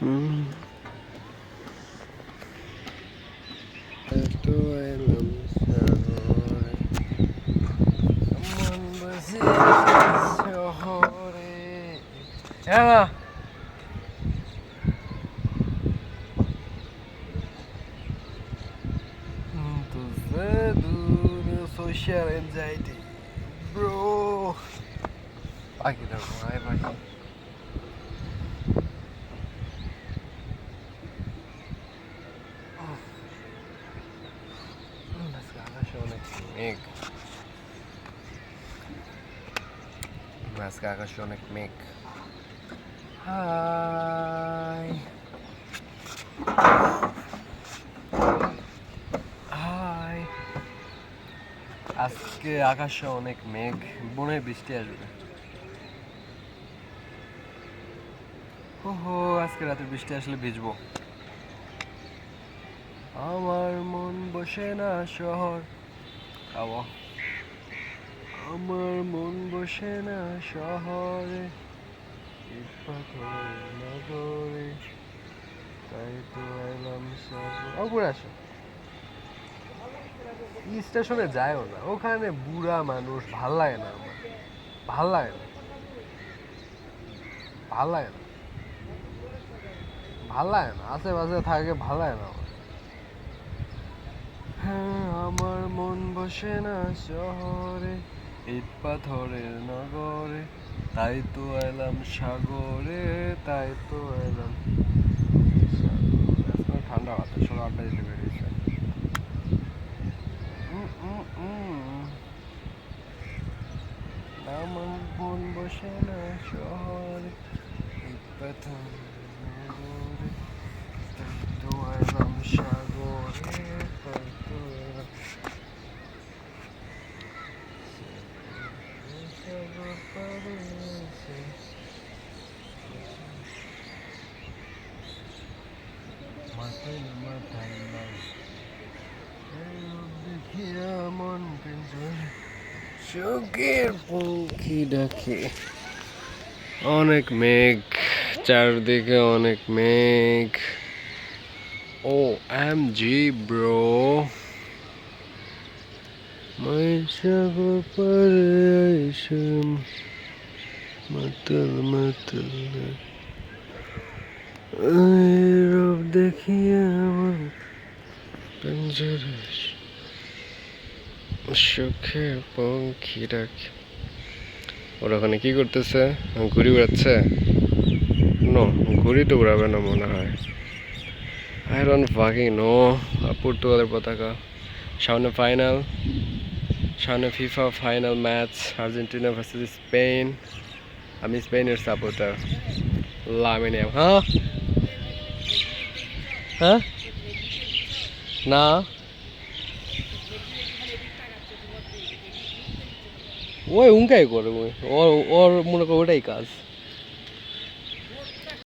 তো এলাম শহরে, মন বসে শহরে। হ্যাঁ तुझसे दूर social anxiety bro পাখি দেখো আয় পাখি আজকে আকাশে অনেক মেঘ আজকে আকাশে অনেক মেঘ হাই হাই আজকে আকাশে অনেক মেঘ মনে হয় বৃষ্টি আসবে ওহো আজকে রাতে বৃষ্টি আসলে ভিজবো আমার মন বসে না শহর খাবো আমার মন বসে না শহরে ইট পাথরের নগরে তাই তো এলাম শহরে আসো স্টেশনে যায়ও না ওখানে বুড়া মানুষ ভাল লাগে না আমার ভাল লাগে না ভাল লাগে না ভাল লাগে না আশেপাশে থাকে ভাল লাগে না আমার হ্যাঁ আমার মন বসে না শহরে ইট পাথরের নগরে তাই তো এলাম সাগরে তাই তো এলাম ঠান্ডা বাতাস সব আড্ডা দিতে বেরিয়েছে আমার মন বসে না শহরে ইট পাথরের নগরে তাই তো এলাম সাগরে তাই তো এলাম সাগর পাড়ে এসে মাথায় নাই দেখিয়া মন পিঞ্জরে চোখের পঙ্খি ডাকে অনেক মেঘ চারদিকে অনেক মেঘ ও এম জি ব্রো সাগর পাড়ে এসে মাতাল মাতাল রব দেখিয়ে আমার পিঞ্জরে সুখের পঙ্খি ডাকে ওরা ওখানে কি করতেছে ঘুড়ি উড়াচ্ছে নো ঘুড়ি তো উড়াবে না মনে হয় আই ডোন্ট ফাকিং নো পর্তুগালের পতাকা সামনে ফাইনাল সামনে FIFA final match Argentina versus Spain আমি স্পেনের সাপোর্টার লামিন হ্যাঁ হ্যাঁ না ওই উনকাই করে ওর ওর মনে করো ওটাই কাজ